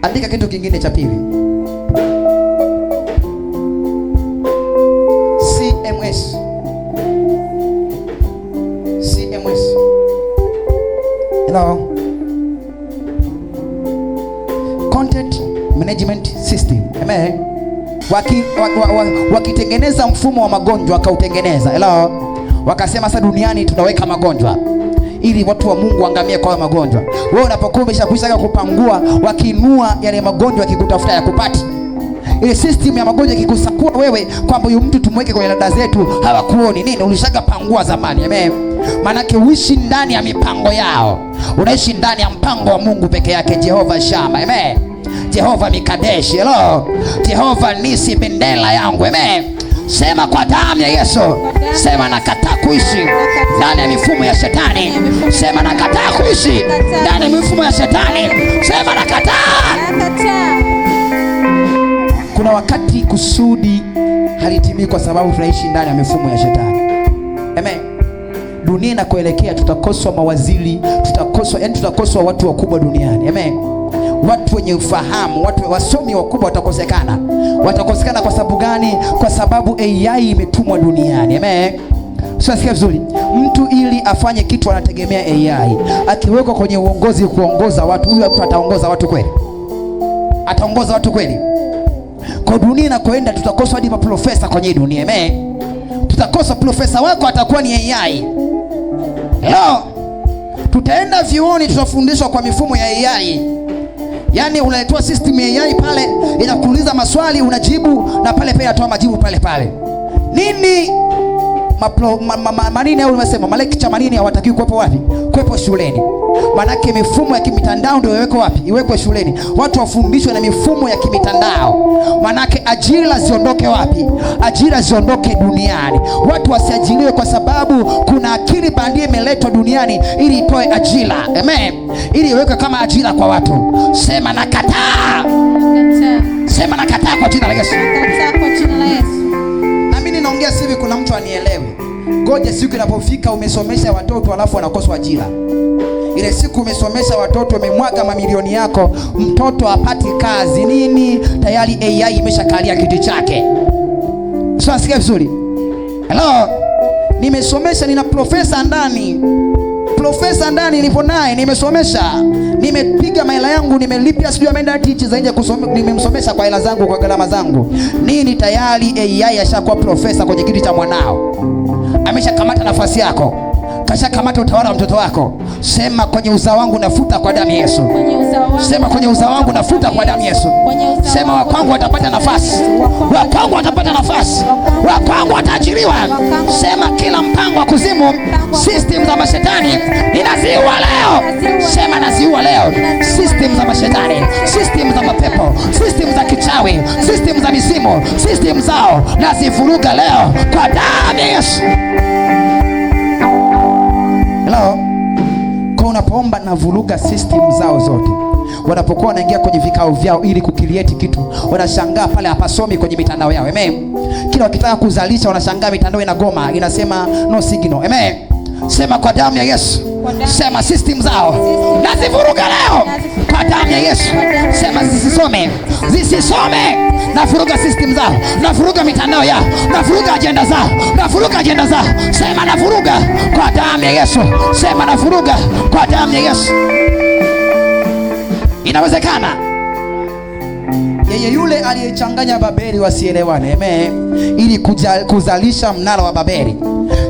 Andika kitu kingine cha pili. CMS. CMS. Hello. Content Management System. Amen. Wakitengeneza mfumo wa magonjwa wakautengeneza. Hello. Wakasema sasa duniani tunaweka magonjwa ili watu wa Mungu waangamie kwa magonjwa. Wewe unapokuwa umeshakwisha kupangua, wakiinua yale magonjwa yakikutafuta yakupati. Ile system ya magonjwa ikikusakua wewe kwamba huyu mtu tumweke kwenye dada zetu hawakuoni nini, ulishaka pangua zamani. Amen. Manake uishi ndani ya mipango yao. Unaishi ndani ya mpango wa Mungu peke yake, Jehova Shama. Amen. Jehova Mikadeshi. Hello. Jehova Nisi, bendera yangu. Amen. Sema kwa damu ya Yesu. Sema nakataa kuishi ndani ya mifumo ya shetani. Sema nakataa kuishi ndani ya mifumo ya shetani. Sema nakataa. Kuna wakati kusudi halitimii kwa sababu tunaishi ndani ya mifumo ya shetani. Amen. Dunia inakoelekea tutakoswa mawaziri, tutakoswa watu wakubwa duniani. Amen. Watu wenye ufahamu, watu wasomi wakubwa watakosekana. Watakosekana kwa sababu gani? Kwa sababu AI imetumwa duniani. Amen. Sikia vizuri. Mtu ili afanye kitu anategemea AI. Akiwekwa kwenye uongozi kuongoza watu, huyu mtu ataongoza watu kweli? Ataongoza watu kweli? Kwa dunia inakoenda tutakosa hadi maprofesa kwenye dunia. Amen. Tutakosa profesa wako atakuwa ni AI. Hello. Tutaenda vioni tutafundishwa kwa mifumo ya AI. Yaani unaletewa system ya AI pale, inakuuliza maswali unajibu, na pale pale inatoa majibu pale pale. Nini? Manini au unasema malekcha manini hawatakiwi kuwepo wapi? Kuwepo shuleni. Manake mifumo ya kimitandao ndio iwekwe wapi? Iwekwe shuleni. Watu wafundishwe na mifumo ya kimitandao. Manake ajira ziondoke wapi? Ajira ziondoke duniani. Watu wasiajiriwe kwa sababu kuna akili bandia imeletwa duniani ili itoe ajira. Amen. Ili iwekwe kama ajira kwa watu. Sema nakataa. Sema nakataa kwa jina la Yesu. Nakataa kwa jina la Yesu. Naongea sivi kuna mtu anielewe. Ngoja siku inapofika umesomesha watoto alafu wanakoswa ajira. Ile siku umesomesha watoto, umemwaga mamilioni yako, mtoto hapati kazi nini? Tayari AI imeshakalia kiti chake. Sio, nasikia vizuri? Hello. Nimesomesha, nina profesa ndani. Profesa ndani nilipo naye nimesomesha. Nimepiga maela yangu, nimelipia sijui ameenda teach za nje kusomesha, nimemsomesha kwa hela zangu, kwa gharama zangu. Nini tayari AI ashakuwa profesa kwenye kiti cha mwanao. Ameshakamata nafasi yako. Kashakamata utawala wa mtoto wako. Sema kwenye uzao wangu nafuta kwa damu ya Yesu. Sema kwenye uzao wangu nafuta kwa damu ya Yesu. Sema wakwangu watapata nafasi. Wakwangu watapata nafasi. Wakwangu wataajiriwa. Sema kila mpango wa kuzimu, system za mashetani ninaziua leo. Sema naziua leo. System za mashetani, system za mapepo, system za kichawi, system za mizimu, system zao nazivuruga leo kwa damu ya Yesu. Hello. Kwa unapoomba na vuruga system zao zote. Wanapokuwa wanaingia kwenye vikao vyao ili kukilieti kitu, wanashangaa pale hapasomi kwenye mitandao yao. Amen. Kila wakitaka kuzalisha wanashangaa mitandao inagoma, inasema no signal. Amen. Sema kwa damu ya Yesu. Sema system zao nazivuruga leo kwa damu ya Yesu. Sema zisisome. Zisisome. Navuruga system zao. Navuruga mitandao yao. Navuruga agenda zao. Navuruga agenda zao. Sema navuruga kwa damu ya Yesu. Sema navuruga kwa damu ya Yesu. Inawezekana. Yeye yule aliyechanganya Babeli wasielewane. Amen. Ili kuzalisha mnara wa Babeli.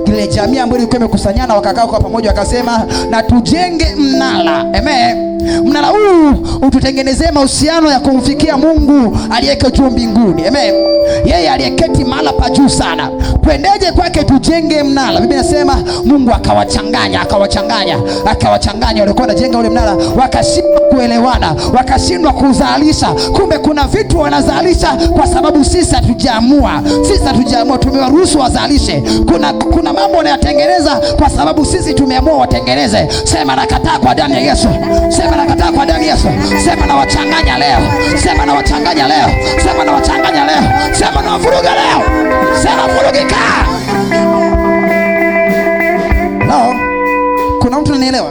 Ile jamii ambayo ilikuwa imekusanyana wakakaa kwa pamoja wakasema na tujenge mnara. Amen. Mnara huu ututengenezee mahusiano ya kumfikia Mungu aliyeko juu mbinguni. Amen. Yeye aliyeketi mahala pa juu sana. Twendeje kwake tujenge mnara. Biblia inasema Mungu akawachanganya walikuwa wanajenga ule mnara, wakashindwa kuelewana, wakashindwa kuzalisha. Kumbe kuna vitu wanazalisha kwa sababu sisi hatujaamua. Tumewaruhusu wazalishe. Kuna mambo wanayatengeneza kwa sababu sisi tumeamua watengeneze. Sema nakataa kwa damu ya Yesu. Sema nakataa kwa damu ya Yesu. Sema na wachanganya leo. Sema na wachanganya leo. Sema na wachanganya leo. Sema na wavuruga leo. Sema vurugika. No. Kuna mtu ananielewa?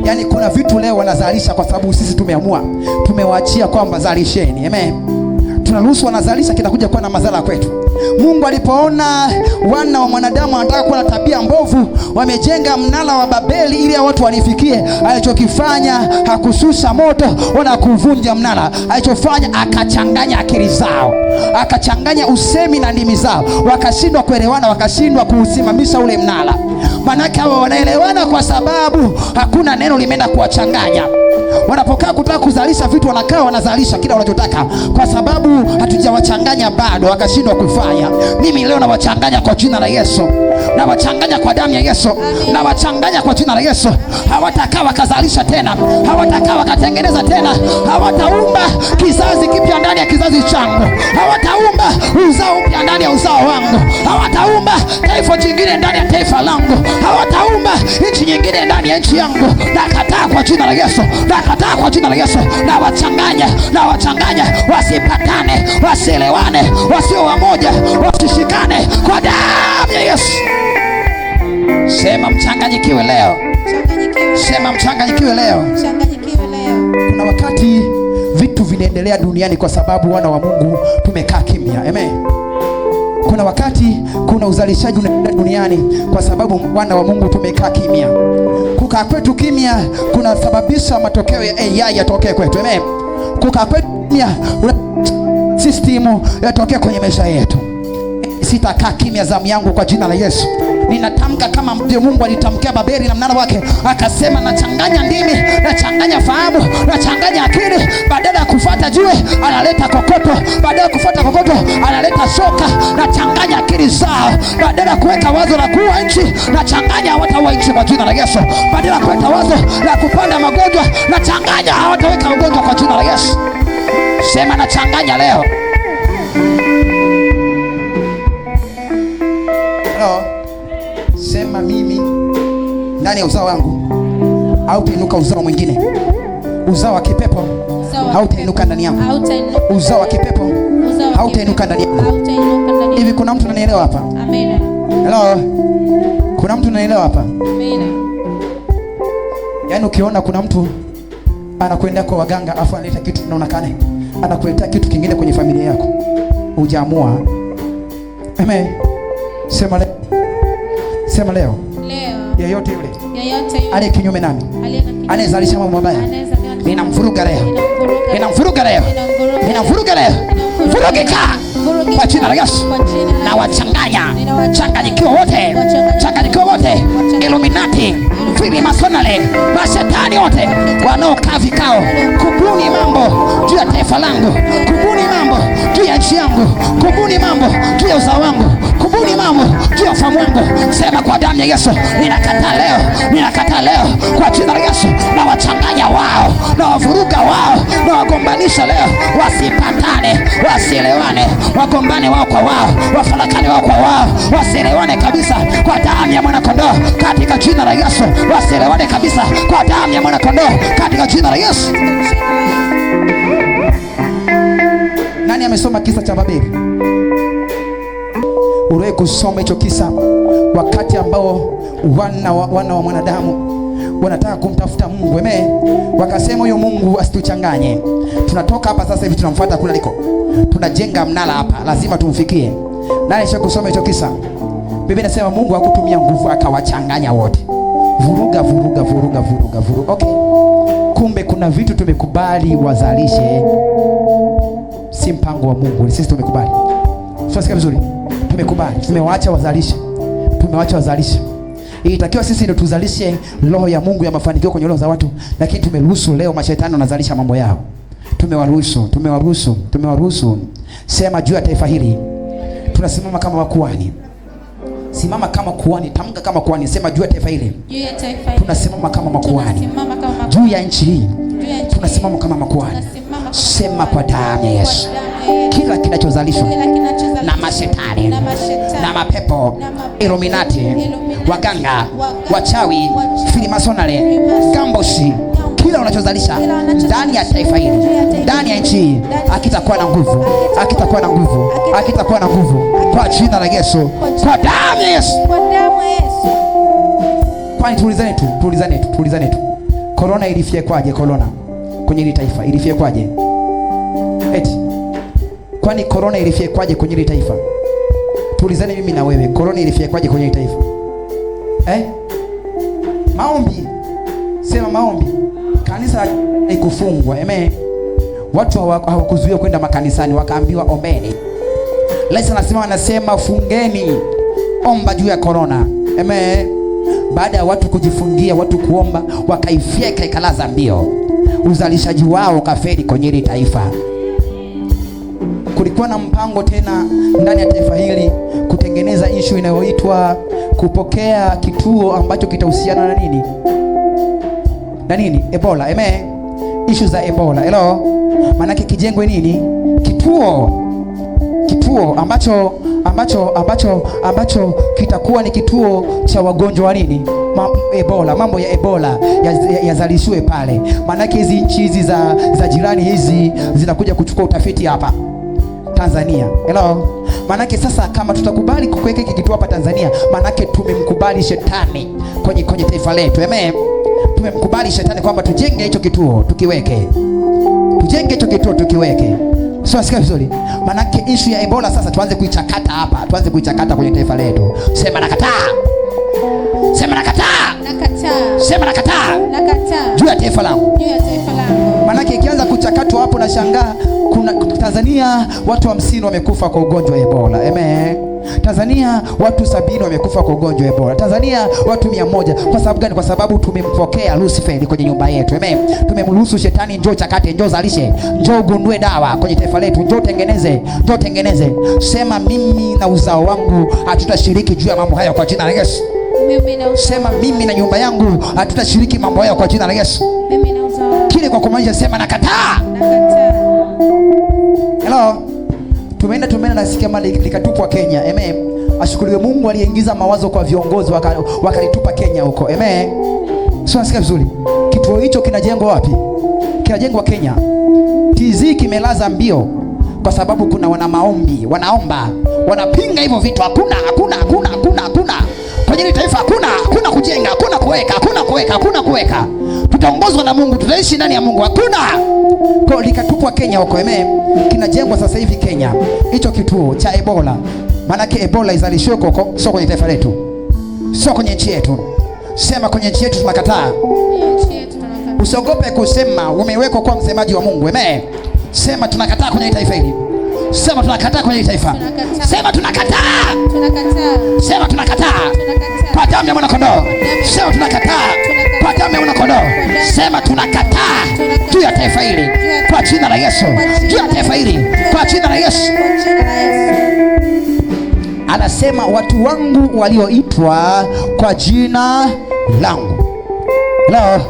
Yaani kuna vitu leo wanazalisha kwa sababu sisi tumeamua, tumewaachia kwamba zalisheni. Amen. Tunaruhusu wanazalisha, kinakuja kuwa na madhara kwetu. Mungu alipoona wana wa mwanadamu wanataka kuwa na tabia mbovu, wamejenga mnara wa Babeli ili watu wanifikie, alichokifanya hakushusha moto wala kuvunja mnara. Alichofanya akachanganya akili zao, akachanganya usemi na ndimi zao, wakashindwa kuelewana, wakashindwa kuusimamisha ule mnara. Manake hao wanaelewana kwa sababu hakuna neno limeenda kuwachanganya. Wanapokaa kutaka kuzalisha vitu, wanakaa wanazalisha kila wanachotaka kwa sababu hatujawachanganya bado, wakashindwa kufanya. Mimi leo nawachanganya kwa jina la Yesu, nawachanganya kwa damu ya Yesu, nawachanganya kwa jina la Yesu. Hawatakaa wakazalisha tena, hawatakaa wakatengeneza tena, hawataumba kizazi kipya ndani ya kizazi changu, hawataumba uzao mpya ndani ya uzao wangu, hawataumba taifa jingine ndani ya taifa langu, hawataumba nchi nyingine ndani ya nchi yangu. Nakataa kwa jina la Yesu, nakataa kwa jina la Yesu. Nawachanganya wasipatane, wasielewane, wasio wamoja, wasishikane kwa damu ya Yesu. Sema mchanganyikiwe leo. Sema mchanganyikiwe leo. Kuna wakati vitu vinaendelea duniani kwa sababu wana wa Mungu tumekaa kimya. Amen. Kuna wakati kuna uzalishaji unaendelea duniani kwa sababu wana wa Mungu tumekaa kimya. Kukaa kwetu kimya kunasababisha matokeo ya AI yatokee kwetu. Amen. Kukaa kwetu kimya system yatokee kwenye maisha yetu. Sitakaa kimya zamu yangu kwa jina la Yesu. Ninatamka kama mzee Mungu alitamkia Babeli na mnara wake, akasema nachanganya ndimi, nachanganya fahamu, nachanganya akili. Badala ya kufuata jiwe analeta kokoto, badala ya kufuata kokoto analeta shoka. Nachanganya akili zao, badala ya kuweka wazo la kuua nchi, nachanganya hawataua nchi kwa jina la Yesu. Badala ya kuweka wazo la kupanda magonjwa, nachanganya hawataweka magonjwa kwa jina la Yesu. Sema nachanganya leo. Hello. Sema mimi ndani ya uzao wangu hautainuka uzao mwingine. Uzao wa kipepo hautainuka ndani yangu. Uzao wa kipepo hautainuka ndani yangu. Hivi kuna mtu ananielewa hapa? Amen. Hello. Kuna mtu ananielewa hapa? Amen. Yaani ukiona kuna mtu anakwenda kwa waganga afu analeta kitu kinaonekana, anakuletea kitu kingine kwenye familia yako, hujaamua. Amen. Sema leo. Sema leo. Yeyote yule aliye kinyume nami, anayezalisha mambo mabaya, ninamvuruga leo. Ninamvuruga leo. Ninamvuruga leo. Vurugika kwa jina la Yesu. Na wachanganya, changanyikiwa wote, changanyikiwa wote, Illuminati, Freemasonry, mashetani wote wanaokaa vikao kubuni mambo juu ya taifa langu, kubuni mambo juu ya nchi yangu, kubuni mambo juu ya uzao wangu, kubuni mambo juu ya ufahamu wangu. Sema kwa damu ya Yesu, ninakataa leo, ninakataa leo kwa jina la Yesu. Na wachanganya wao, na wavuruga wao, na wagombanisha leo, wasipatane, wasielewane, wagombane wao kwa wao, wafarakane wao kwa wao, wasielewane kabisa kwa damu ya mwana kondoo katika jina la Yesu. Wasielewane kabisa kwa damu ya mwana kondoo katika jina la Yesu. Nani amesoma kisa cha Babeli? Uliwahi kusoma hicho kisa? Wakati ambao wana wa mwanadamu wanataka kumtafuta Mungu. Amen. Wakasema huyo Mungu asituchanganye. Tunatoka hapa sasa hivi tunamfuata kule aliko. Tunajenga mnara hapa, lazima tumfikie. Nani sio kusoma hicho kisa? Biblia inasema Mungu hakutumia nguvu, akawachanganya wote. Vuruga. Okay. Kumbe kuna vitu tumekubali wazalishe, si mpango wa Mungu. Sisi tumekubali. Sio vizuri. Tumekubali. Tumewaacha wazalishe. Ilitakiwa sisi ndio tuzalishe roho ya Mungu ya mafanikio kwenye roho za watu, lakini tumeruhusu leo mashetani wanazalisha mambo yao. Tumewaruhusu. Sema juu ya taifa hili tunasimama kama makuhani. Simama kama kuhani, tamka kama kuhani. Sema juu ya taifa hili tunasimama kama makuhani. Juu ya nchi hii tunasimama kama makuhani. Sema kwa damu ya Yesu, kila kinachozalishwa na mashetani na mapepo, Illuminati, waganga, wachawi, Freemasonry, gambosi, kila unachozalisha ndani ya taifa hili, ndani ya nchi hii, hakitakuwa na nguvu, hakitakuwa na nguvu, hakitakuwa na nguvu kwa jina la Yesu, kwa damu ya Yesu. Kwani tuulizane tu. Korona ilifyekwaje? Korona kwenye hili taifa ilifyekwaje? Eti kwani korona ilifyekwaje kwenye hili taifa? Tulizane mimi na wewe, korona ilifyekwaje kwenye hili taifa? Maombi. Sema maombi. Kanisa haikufungwa. Amen. Watu hawakuzuiwa kwenda makanisani, wakaambiwa ombeni. Laisa anasema fungeni, omba juu ya korona. Amen. Baada ya watu kujifungia, watu kuomba, wakaifyeka ikalaza mbio. Uzalishaji wao kafeli kwenye hili taifa. Kulikuwa na mpango tena ndani ya taifa hili kutengeneza issue inayoitwa kupokea kituo ambacho kitahusiana na nini? Na nini? Ebola. Amen. Issue za Ebola. Hello. Maana kijengwe nini? Kituo ambacho kitakuwa ni kituo cha wagonjwa wa nini? Ebola. Mambo ya Ebola yazalishiwe pale. Maana hizi nchi hizi za jirani hizi zinakuja kuchukua utafiti hapa Tanzania. Hello. Maana sasa kama tutakubali kuweka hiki kituo hapa Tanzania, maana tumemkubali shetani kwenye taifa letu. Amen. Tumemkubali shetani kwamba tujenge hicho kituo tukiweke. Sio, sikia vizuri. Maana issue ya Ebola sasa tuanze kuichakata hapa, tuanze kuichakata kwenye taifa letu. Sema nakataa. Sema nakataa. Nakataa. Sema nakataa. Nakataa. Juu ya taifa langu. Maana ikianza kuchakatwa hapo na shangaa, kuna Tanzania watu 50 wamekufa kwa ugonjwa wa Ebola. Amen. Tanzania watu 70 wamekufa kwa ugonjwa wa Ebola. Tanzania watu 100. Kwa sababu gani? Kwa sababu tumempokea Lucifer kwenye nyumba yetu. Amen. Tumemruhusu shetani, njoo chakate, njoo zalishe, njoo gundue dawa kwenye taifa letu, njoo tengeneze. Sema mimi na uzao wangu hatutashiriki juu ya mambo haya kwa jina la Yesu. Sema mimi na nyumba yangu hatutashiriki mambo haya kwa jina la Yesu. Mimi na uzao. Kile kwa kumaanisha sema nakataa. Hello. Tumeenda nasikia mali likatupwa Kenya. Amen. Ashukuriwe Mungu aliyeingiza mawazo kwa viongozi wakalitupa Kenya huko. Amen. Sio, nasikia vizuri. Kituo hicho kinajengwa wapi? Kinajengwa Kenya. TZ kimelaza mbio kwa sababu kuna wana maombi, wanaomba, wanapinga hivyo vitu. Hakuna. Kwenye taifa hakuna kujenga, hakuna kuweka. Tutaongozwa na Mungu, tutaishi ndani ya Mungu. Hakuna. Kwa likatupwa Kenya huko. Amen. Kinajengwa sasa hivi Kenya hicho kituo cha Ebola. Maana Ebola izalishwe huko, sio kwenye taifa letu, sio kwenye nchi yetu. Sema kwenye nchi yetu tunakataa. Usiogope kusema umewekwa kwa msemaji wa Mungu. Amen. Sema tunakataa kwenye taifa hili. Sema tunakataa kwenye taifa. Sema tunakataa. Sema tunakataa. Kwa damu ya mwana kondoo. Sema tunakataa. Kwa damu ya mwana kondoo. Sema tunakataa juu ya taifa hili kwa jina la Yesu. Juu ya taifa hili kwa jina la Yesu. Anasema watu wangu walioitwa kwa jina langu. Hello.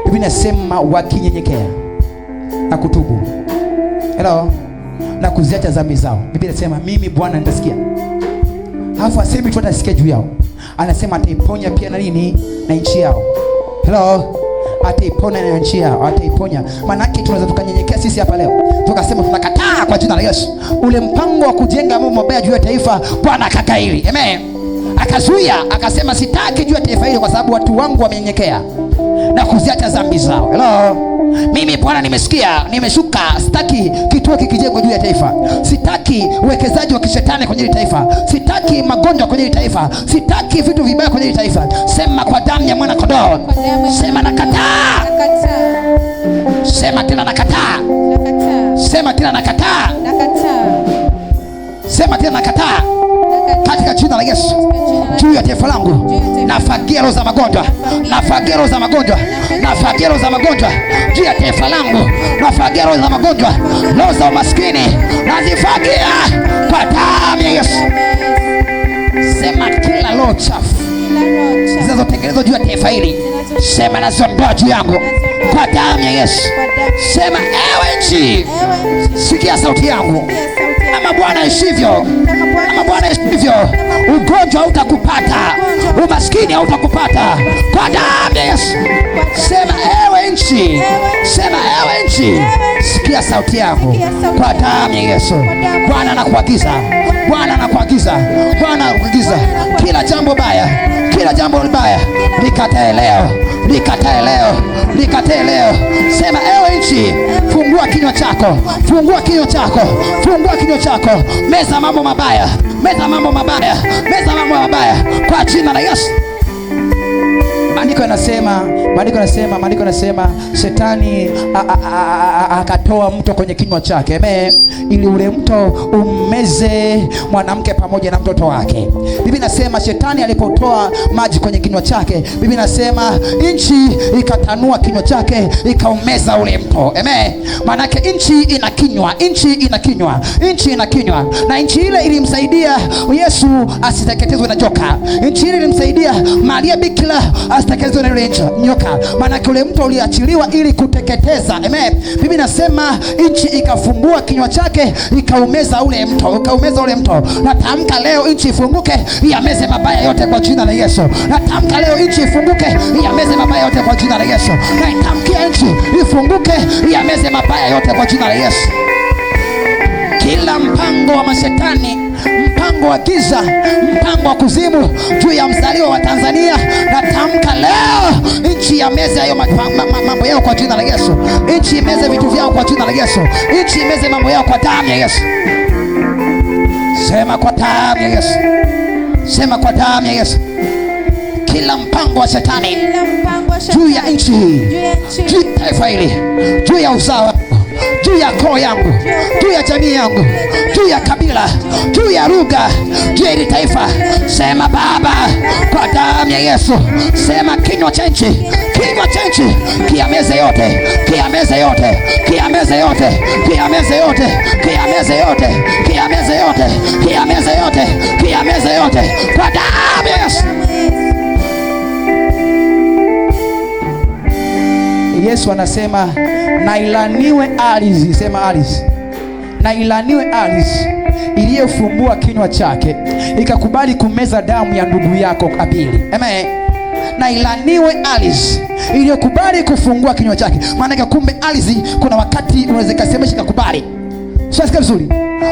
Biblia inasema wakinyenyekea na kutubu. Hello. Na kuziacha dhambi zao. Biblia inasema mimi Bwana nitasikia. Alafu asemi tu atasikia juu yao. Anasema ataiponya pia na nini? Na nchi yao. Hello. Ataiponya na nchi yao, ataiponya. Maana yake tunaweza tukanyenyekea sisi hapa leo. Tukasema tunakataa kwa jina la Yesu. Ule mpango wa kujenga mambo mabaya juu ya taifa, Bwana akakaili. Amen. Akazuia, akasema sitaki juu ya taifa hili kwa sababu watu wangu wamenyenyekea na kuziacha dhambi zao. Hello. Mimi Bwana nimesikia, nimeshuka. Sitaki kituo kikijengwe juu ya taifa. Sitaki uwekezaji wa kishetani kwenye hili taifa. Sitaki magonjwa kwenye hili taifa. Sitaki vitu vibaya kwenye hili taifa. Sema kwa damu ya mwana kondoo. Sema nakataa. Sema tena nakataa. Sema tena nakataa. Sema tena nakataa. Katika jina la Yesu. Juu ya taifa langu nafagia roho za magonjwa. Nafagia roho za magonjwa. Nafagia roho za magonjwa. Juu ya taifa langu nafagia roho za magonjwa. Roho za umaskini nazifagia kwa damu ya Yesu. Sema kila roho chafu zinazotengenezwa juu ya taifa hili, sema naziondoa juu yangu kwa damu ya Yesu. Sema ewe nchi, sikia sauti yangu. Kama Bwana ishivyo, kama Bwana ishivyo, ugonjwa hautakupata, umaskini hautakupata kwa damu ya Yesu. Sema ewe nchi, sema ewe nchi, sikia sikia sauti yangu kwa damu ya Yesu. Bwana anakuagiza, Bwana anakuagiza, Bwana anakuagiza kila jambo baya, kila jambo baya likatae leo, likatae leo, likatae leo. Sema ewe nchi, fungua kinywa chako, fungua kinywa chako, fungua kinywa chako. Meza mambo mabaya, meza mambo mabaya, meza mambo mabaya kwa jina la Yesu. Maandiko yanasema Shetani akatoa mto kwenye kinywa chake, ili ule mto ummeze mwanamke pamoja na mtoto wake. Biblia inasema Shetani alipotoa maji kwenye kinywa chake, Biblia inasema nchi ikatanua kinywa chake ikaumeza ule mto. Maana yake nchi ina kinywa, nchi ina kinywa, nchi ina kinywa. Na nchi ile ilimsaidia Yesu asiteketezwe na joka. Nchi ile ilimsaidia Maria Bikira asiteketezwe na yule nyoka. Maana yake ule mto uliachiliwa ili kuteketeza. Biblia inasema nchi ikafumbua kinywa chake ikaumeza ule mto, ikaumeza ule mto. Natamka leo nchi ifunguke iameze mabaya yote kwa jina la Yesu. Natamka leo nchi ifunguke iameze mabaya yote kwa jina la Yesu. Natamkia nchi ifunguke iameze mabaya yote kwa jina la Yesu. Kila mpango wa mashetani, mpango wa giza, mpango wa kuzimu juu ya mzaliwa wa Tanzania, natamka leo nchi imeze hayo mambo yao kwa jina la Yesu. Nchi imeze vitu vyao kwa jina la Yesu. Nchi imeze mambo yao kwa damu ya Yesu. Sema kwa damu ya Yesu. Sema kwa damu ya Yesu. Kila mpango wa shetani juu ya nchi hii, juu ya taifa hili, juu ya uzao, juu ya koo yangu, juu ya jamii yangu, juu ya kabila, juu ya lugha, juu ya hili taifa, sema Baba kwa damu ya Yesu. Sema kinywa cha nchi, kinywa cha nchi kiameze yote, kiameze yote, kiameze yote, kiameze yote, kiameze yote, kiameze yote, kiameze yote, kiameze yote kwa damu ya Yesu. Yesu anasema na ilaniwe ardhi, sema ardhi. Na ilaniwe ardhi iliyofumbua kinywa chake ikakubali kumeza damu ya ndugu yako Abili. Na ilaniwe ardhi iliyokubali kufungua kinywa chake. Maana kumbe ardhi kuna wakati unaweza kusemesha ikakubali. Sasa vizuri.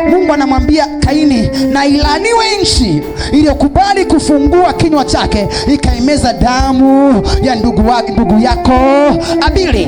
Mungu anamwambia Kaini, na ilaniwe nchi iliyokubali kufungua kinywa chake ikaimeza damu ya ndugu yako Abili.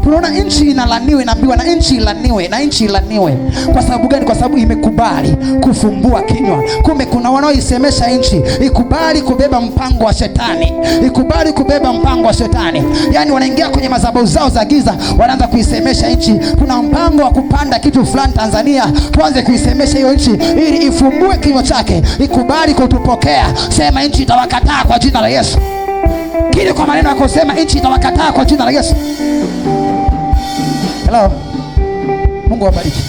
Tunaona nchi inalaniwe, inaambiwa na nchi ilaniwe, na nchi ilaniwe. Kwa sababu gani? Kwa sababu imekubali kufumbua kinywa. Kumbe kuna wanaoisemesha nchi ikubali kubeba mpango wa shetani, ikubali kubeba mpango wa shetani. Yaani wanaingia kwenye madhabahu zao za giza, wanaanza kuisemesha nchi. Kuna mpango wa kupanda kitu fulani Tanzania, tuanze kuisemesha hiyo nchi ili ifumbue kinywa chake, ikubali kutupokea. Sema nchi itawakataa kwa jina la Yesu. Kile kwa maneno yako sema nchi itawakataa kwa jina la Yesu. Hello. Mungu awabariki.